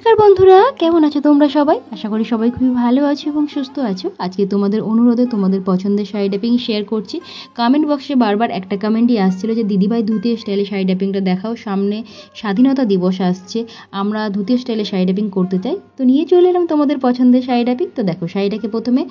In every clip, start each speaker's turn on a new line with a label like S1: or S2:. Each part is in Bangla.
S1: নমস্কার বন্ধুরা, কেমন আছো তোমরা সবাই? আশা করি সবাই খুবই ভালো আছো এবং সুস্থ আছো। আজকে তোমাদের অনুরোধে তোমাদের পছন্দের শাড়ি ড্যাপিং শেয়ার করছি। কমেন্ট বক্সে বারবার একটা কমেন্টই আসছিল যে দিদিভাই ধুতি স্টাইলে শাড়ি ড্যাপিংটা দেখাও, সামনে স্বাধীনতা দিবস আসছে, আমরা ধুতি স্টাইলে শাড়ি ড্যাপিং করতে চাই। তো নিয়ে চলে এলাম তোমাদের পছন্দের শাড়ি ড্যাপিং। তো দেখো, শাড়িটাকে প্রথমে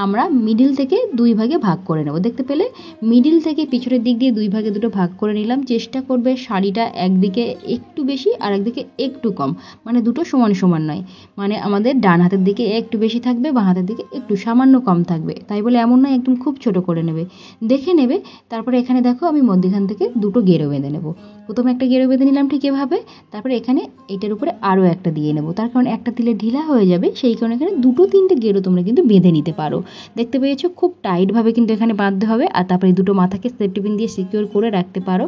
S1: আমরা মিডিল থেকে দুই ভাগে ভাগ করে নেব। দেখতে পেলে মিডিল থেকে পিছনের দিক দিয়ে দুই ভাগে দুটো ভাগ করে নিলাম। চেষ্টা করবে শাড়িটা একদিকে একটু বেশি আর একদিকে একটু কম, মানে দুটো সমান সমান নয়, মানে আমাদের ডান হাতের দিকে একটু বেশি থাকবে, বাঁ হাতের দিকে একটু সামান্য কম থাকবে। তাই বলে এমন নয় একদম খুব ছোট করে নেবে, দেখে নেবে। তারপরে এখানে দেখো আমি মধ্যখান থেকে দুটো গেরো বেঁধে নেব। প্রথমে একটা গেরো বেঁধে নিলাম ঠিক এভাবে, তারপরে এখানে এটার উপরে আরও একটা দিয়ে নেব। তার কারণ একটা দিলে ঢিলা হয়ে যাবে, সেই কারণে এখানে দুটো তিনটে গেরো তোমরা কিন্তু বেঁধে নিতে পারো। দেখতে পেয়েছো, খুব টাইটভাবে কিন্তু এখানে বাঁধতে হবে। আর তারপরে দুটো মাথাকে সেফটি পিন দিয়ে সিকিউর করে রাখতে পারো।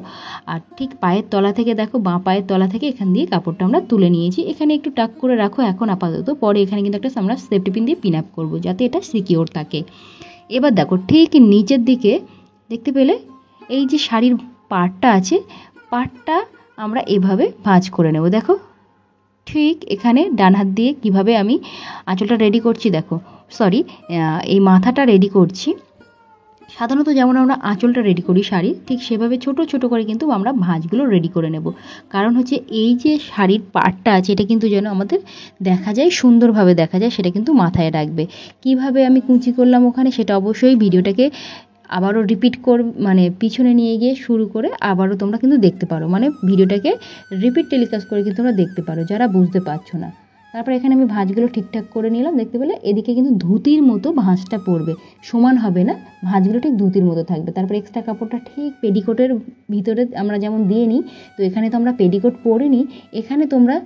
S1: আর ঠিক পায়ের তলা থেকে দেখো, বাঁ পায়ের তলা থেকে এখান দিয়ে কাপড়টা আমরা তুলে নিয়েছি। এখানে একটু টাক করে রাখো এখন আপাতত, পরে এখানে কিন্তু একটা আমরা সেফটি পিন দিয়ে পিন আপ করবো যাতে এটা সিকিওর থাকে। এবার দেখো ঠিক নিচের দিকে দেখতে পেলে এই যে শাড়ির পাড়টা আছে, পাড়টা আমরা এভাবে ভাঁজ করে নেব। দেখো ঠিক এখানে ডান হাত দিয়ে কিভাবে আমি আঁচলটা রেডি করছি, দেখো এই মাথাটা রেডি করছি। সাধারণত যেমন আমরা আঁচলটা রেডি করি শাড়ি, ঠিক সেভাবে ছোট ছোট করে কিন্তু আমরা ভাঁজগুলো রেডি করে নেব। কারণ হচ্ছে এই যে শাড়ির পাড়টা আছে এটা কিন্তু যেন আমাদের দেখা যায়, সুন্দরভাবে দেখা যায়, সেটা কিন্তু মাথায় রাখবে। কিভাবে আমি কুঁচি করলাম ওখানে সেটা অবশ্যই ভিডিওটাকে আবারও রিপিট মানে পিছনে নিয়ে গিয়ে শুরু করে আবারও তোমরা কিন্তু দেখতে পারো, মানে ভিডিওটাকে রিপিট টেলিকাস্ট করে কিন্তু তোমরা দেখতে পারো যারা বুঝতে পারছো না। তারপর এখানে আমি ভাঁজগুলো ঠিকঠাক করে নিলাম। দেখতে পেলে এদিকে কিন্তু ধুতির মতো ভাঁজটা পড়বে, সমান হবে না, ভাঁজগুলো ঠিক ধুতির মতো থাকবে। তারপর এক্সট্রা কাপড়টা ঠিক পেডিকোটের ভিতরে আমরা যেমন দিয়ে নিই, তো এখানে তো আমরা পেডিকোট পরে নিই, এখানে তোমরা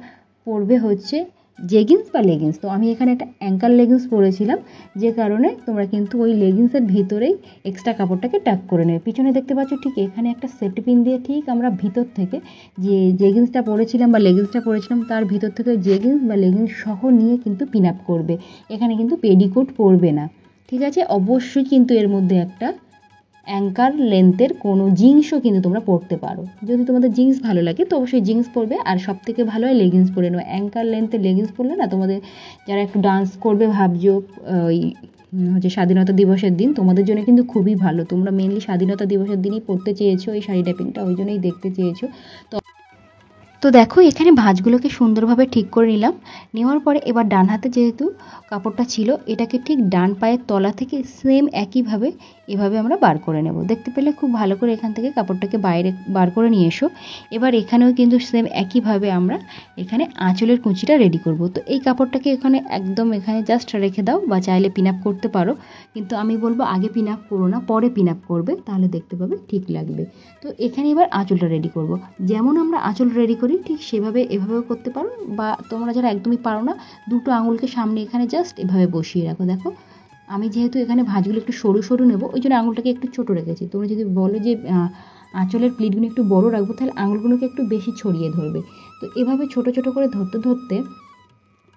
S1: পরবে হচ্ছে জেগিন্স বা লেগিন্স। তো আমি এখানে একটা অ্যাঙ্কার লেগিন্স পরেছিলাম, যে কারণে তোমরা কিন্তু ওই লেগিন্সের ভিতরেই এক্সট্রা কাপড়টাকে টাক করে নেবে। পিছনে দেখতে পাচ্ছ ঠিক এখানে একটা সেফটি পিন দিয়ে ঠিক আমরা ভিতর থেকে যে জেগিন্সটা পরেছিলাম বা লেগিন্সটা পরেছিলাম তার ভিতর থেকে জেগিন্স বা লেগিন্স সহ নিয়ে কিন্তু পিন আপ করবে। এখানে কিন্তু পেডিকোট পরবে না, ঠিক আছে? অবশ্যই কিন্তু এর মধ্যে একটা অ্যাঙ্কার লেন্থের কোনো জিন্সও কিন্তু তোমরা পরতে পারো। যদি তোমাদের জিন্স ভালো লাগে তো অবশ্যই জিন্স পরবে, আর সব থেকে ভালো হয় লেগিংস পরে নেবে। অ্যাঙ্কার লেন্থের লেগিংস পরলে না, তোমাদের যারা একটু ডান্স করবে ভাবছো ওই হচ্ছে স্বাধীনতা দিবসের দিন, তোমাদের জন্য কিন্তু খুবই ভালো। তোমরা মেনলি স্বাধীনতা দিবসের দিনই পরতে চেয়েছো এই শাড়ি ড্যাপিংটা, ওই জন্যই দেখতে চেয়েছো। তো দেখো এখানে ভাঁজগুলোকে সুন্দরভাবে ঠিক করে নিলাম। নেওয়ার পরে এবার ডান হাতে যেহেতু কাপড়টা ছিল, এটাকে ঠিক ডান পায়ের তলা থেকে সেম একইভাবে এভাবে আমরা বার করে নেব। দেখতে পেলে খুব ভালো করে এখান থেকে কাপড়টাকে বাইরে বার করে নিয়ে এসো। এবার এখানেও কিন্তু সেম একইভাবে আমরা এখানে আঁচলের কুঁচিটা রেডি করব। তো এই কাপড়টাকে এখানে একদম এখানে জাস্ট রেখে দাও, বা চাইলে পিন আপ করতে পারো, কিন্তু আমি বলবো আগে পিন আপ করো না, পরে পিন আপ করবে, তাহলে দেখতে পাবে ঠিক লাগবে। তো এখানে এবার আঁচলটা রেডি করব। যেমন আমরা আঁচল রেডি করি ঠিক সেভাবে এভাবেও করতে পারো, বা তোমরা যারা একদমই পারো না, দুটো আঙুলকে সামনে এখানে জাস্ট এভাবে বসিয়ে রাখো। দেখো আমি যেহেতু এখানে ভাঁজগুলো একটু সরু সরু নেবো, ওই জন্য আঙুলটাকে একটু ছোটো রেখেছি। তোমরা যদি বলো যে আঁচলের প্লিটগুলো একটু বড় রাখবো, তাহলে আঙুলগুলোকে একটু বেশি ছড়িয়ে ধরবে। তো এভাবে ছোট ছোট করে ধরতে ধরতে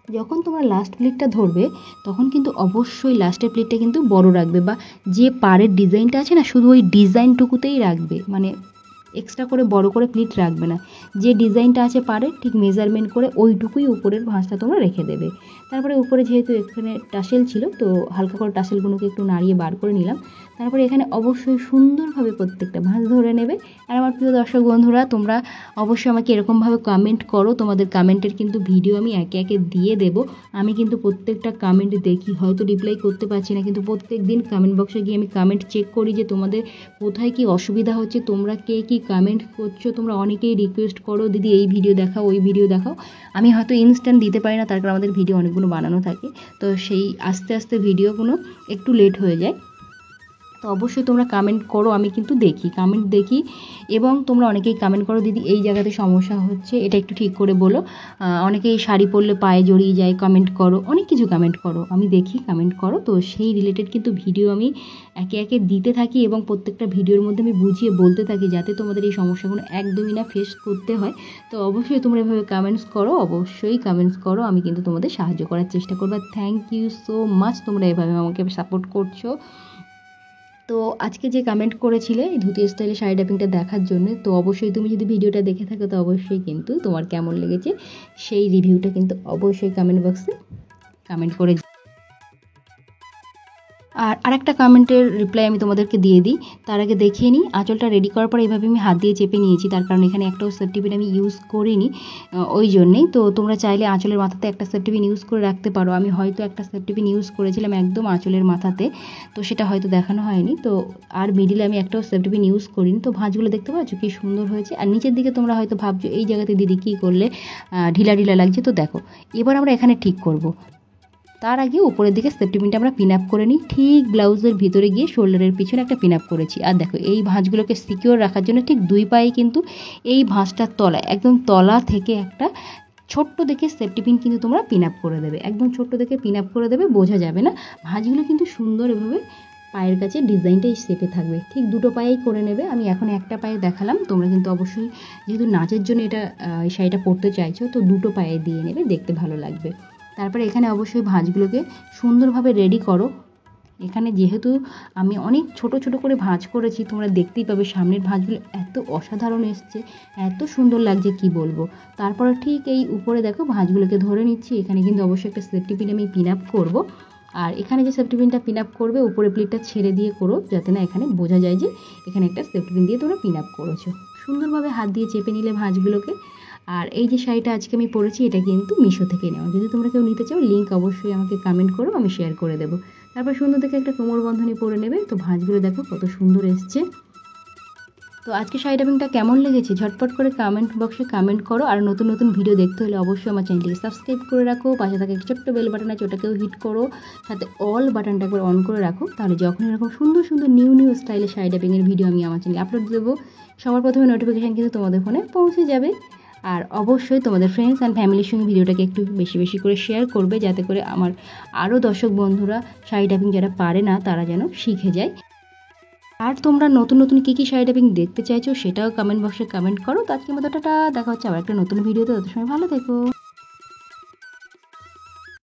S1: যখন তোমরা লাস্ট প্লিটটা ধরবে, তখন কিন্তু অবশ্যই লাস্টের প্লিটটা কিন্তু বড় রাখবে, বা যে পাড়ের ডিজাইনটা আছে না, শুধু ওই ডিজাইনটুকুতেই রাখবে, মানে এক্সট্রা করে বড় করে প্লিট রাখবে না। যে ডিজাইনটা আছে পারে ঠিক মেজারমেন্ট করে ওইটুকুই উপরের ভাঁজটা তোমরা রেখে দেবে। তারপরে উপরে যেহেতু এখানে টাসেল ছিল, তো হালকা করে টাসেলগুলোকে একটু নাড়িয়ে বার করে নিলাম। তারপরে এখানে অবশ্যই সুন্দরভাবে প্রত্যেকটা ভাঁজ ধরে নেবে। আর আমার প্রিয় দর্শক বন্ধুরা, তোমরা অবশ্যই আমাকে এরকমভাবে কমেন্ট করো, তোমাদের কমেন্টের কিন্তু ভিডিও আমি একে একে দিয়ে দেব। আমি কিন্তু প্রত্যেকটা কমেন্ট দেখি, হয়তো রিপ্লাই করতে পারছি না, কিন্তু প্রত্যেক দিন কমেন্ট বক্সে গিয়ে আমি কমেন্ট চেক করি যে তোমাদের কোথায় কি অসুবিধা হচ্ছে, তোমরা কে কি কমেন্ট করছো। তোমরা অনেকেই রিকোয়েস্ট করো দিদি এই ভিডিও দেখাও, ওই ভিডিও দেখাও। আমি হয়তো ইনস্ট্যান্ট দিতে পারি না, তার কারণ আমাদের ভিডিও অনেকগুলো বানানো থাকে, তো সেই আস্তে আস্তে ভিডিওগুলো একটু লেট হয়ে যায়। তো অবশ্যই তোমরা কমেন্ট করো, আমি কিন্তু কমেন্ট দেখি। এবং তোমরা অনেকেই কমেন্ট করো দিদি এই জায়গাতে সমস্যা হচ্ছে, এটা একটু ঠিক করে বলো। অনেকেই শাড়ি পরলে পায়ে জড়িয়ে যায়, কমেন্ট করো, অনেক কিছু কমেন্ট করো, আমি দেখি কমেন্ট করো। তো সেই রিলেটেড কিন্তু ভিডিও আমি একে একে দিতে থাকি, এবং প্রত্যেকটা ভিডিওর মধ্যে আমি বুঝিয়ে বলতে থাকি, যাতে তোমাদের এই সমস্যাগুলো একদমই না ফেস করতে হয়। তো অবশ্যই তোমরা এভাবে কমেন্টস করো, অবশ্যই কমেন্টস করো, আমি কিন্তু তোমাদের সাহায্য করার চেষ্টা করবো। থ্যাংক ইউ সো মাচ, তোমরা এভাবে আমাকে সাপোর্ট করছো। তো আজকে যে কমেন্ট করেছিলে এই ধুতি স্টাইলে শাড়ি ড্যাপিংটা দেখার জন্য, তো অবশ্যই তুমি যদি ভিডিওটা দেখে থাকো তো অবশ্যই কিন্তু তোমার কেমন লেগেছে সেই রিভিউটা কিন্তু অবশ্যই কমেন্ট বক্সে কমেন্ট করে। আর আরেকটা কমেন্টের রিপ্লাই আমি তোমাদেরকে দিয়ে দিই, তার আগে দেখিয়ে নিই। আঁচলটা রেডি করার পর এইভাবে আমি হাত দিয়ে চেপে নিয়েছি, তার কারণ এখানে একটাও সেফটি পিন আমি ইউজ করিনি, ওই জন্যেই। তো তোমরা চাইলে আঁচলের মাথাতে একটা সেফটি পিন ইউজ করে রাখতে পারো। আমি হয়তো একটা সেফটি পিন ইউজ করেছিলাম একদম আঁচলের মাথাতে, তো সেটা হয়তো দেখানো হয়নি। তো আর মিডিলে আমি একটাও সেফটি পিন ইউজ করিনি। তো ভাঁজগুলো দেখতে পাচ্ছ কি সুন্দর হয়েছে। আর নিচের দিকে তোমরা হয়তো ভাবছো এই জায়গাতে দিদি কী করলে ঢিলা ঢিলা লাগছে। তো দেখো এবার আমরা এখানে ঠিক করব। তার আগে উপরের দিকে সেফটি পিনটা আমরা পিন আপ করে নিই, ঠিক ব্লাউজের ভিতরে গিয়ে শোল্ডারের পিছনে একটা পিন আপ করেছি। আর দেখো এই ভাঁজগুলোকে সিকিউর রাখার জন্য ঠিক দুই পায়ে কিন্তু এই ভাঁজটার তলায় একদম তলা থেকে একটা ছোট্ট দেখে সেফটি পিন কিন্তু তোমরা পিন আপ করে দেবে, একদম ছোট্ট দেখে পিন আপ করে দেবে, বোঝা যাবে না। ভাঁজগুলো কিন্তু সুন্দর এভাবে পায়ের কাছে ডিজাইনটা এই শেপে থাকবে, ঠিক দুটো পায়েই করে নেবে। আমি এখন একটা পায়ে দেখালাম, তোমরা কিন্তু অবশ্যই যেহেতু নাচের জন্য এটা এই শাড়িটা পরতে চাইছো তো দুটো পায়ে দিয়ে নেবে, দেখতে ভালো লাগবে। তারপরে এখানে অবশ্যই ভাঁজগুলোকে সুন্দরভাবে রেডি করো। এখানে যেহেতু আমি অনেক ছোট ছোট করে ভাঁজ করেছি, তোমরা দেখতেই পাবে সামনের ভাঁজগুলো এত অসাধারণ এসছে, এত সুন্দর লাগছে কি বলবো। তারপরে ঠিক এই উপরে দেখো ভাঁজগুলোকে ধরে নিচ্ছি। এখানে কিন্তু অবশ্যই একটা সেফটি পিন আমি পিন আপ করবো। আর এখানে যে সেফটি পিনটা পিন আপ করবে উপরে প্লিটটা ছেড়ে দিয়ে করো, যাতে না এখানে বোঝা যায় যে এখানে একটা সেফটি পিন দিয়ে তোমরা পিন আপ করেছো। সুন্দরভাবে হাত দিয়ে চেপে নিলে ভাঁজগুলোকে। আর এই যে শাড়িটা আজকে আমি পরেছি এটা কিন্তু মিশো থেকে নেওয়া, যদি তোমরা কেউ নিতে চাও লিঙ্ক অবশ্যই আমাকে কমেন্ট করো, আমি শেয়ার করে দেবো। তারপর সুন্দর দেখে একটা কোমর বন্ধনী পরে নেবে। তো ভাঁজগুলো দেখো কত সুন্দর এসছে। তো আজকে শাড়ি ড্যাপিংটা কেমন লেগেছে ঝটপট করে কমেন্ট বক্সে কমেন্ট করো। আর নতুন নতুন ভিডিও দেখতে হলে অবশ্যই আমার চ্যানেলটিকে সাবস্ক্রাইব করে রাখো, পাশে থাকা ছোট্ট বেল বাটন আছে ওটাকেও হিট করো, সাথে অল বাটনটা একবার অন করে রাখো, তাহলে যখন এরকম সুন্দর সুন্দর নিউ নিউ স্টাইলে শাড়ি ড্যাপিংয়ের ভিডিও আমি আমার চ্যানেলে আপলোড দেবো সবার প্রথমে নোটিফিকেশান কিন্তু তোমাদের ফোনে পৌঁছে যাবে। আর অবশ্যই তোমাদের ফ্রেন্ডস অ্যান্ড ফ্যামিলির সঙ্গে ভিডিওটাকে একটু বেশি বেশি করে শেয়ার করবে, যাতে করে আমার আরও দর্শক বন্ধুরা শাড়ি ড্যাপিং যারা পারে না তারা যেন শিখে যায়। আর তোমরা নতুন নতুন কী কী শাড়ি ড্যাপিং দেখতে চাইছো সেটাও কমেন্ট বক্সে কমেন্ট করো। তো আজকের মতো টাটা, দেখা হচ্ছে আবার একটা নতুন ভিডিওতে, তত সময় ভালো থেকো।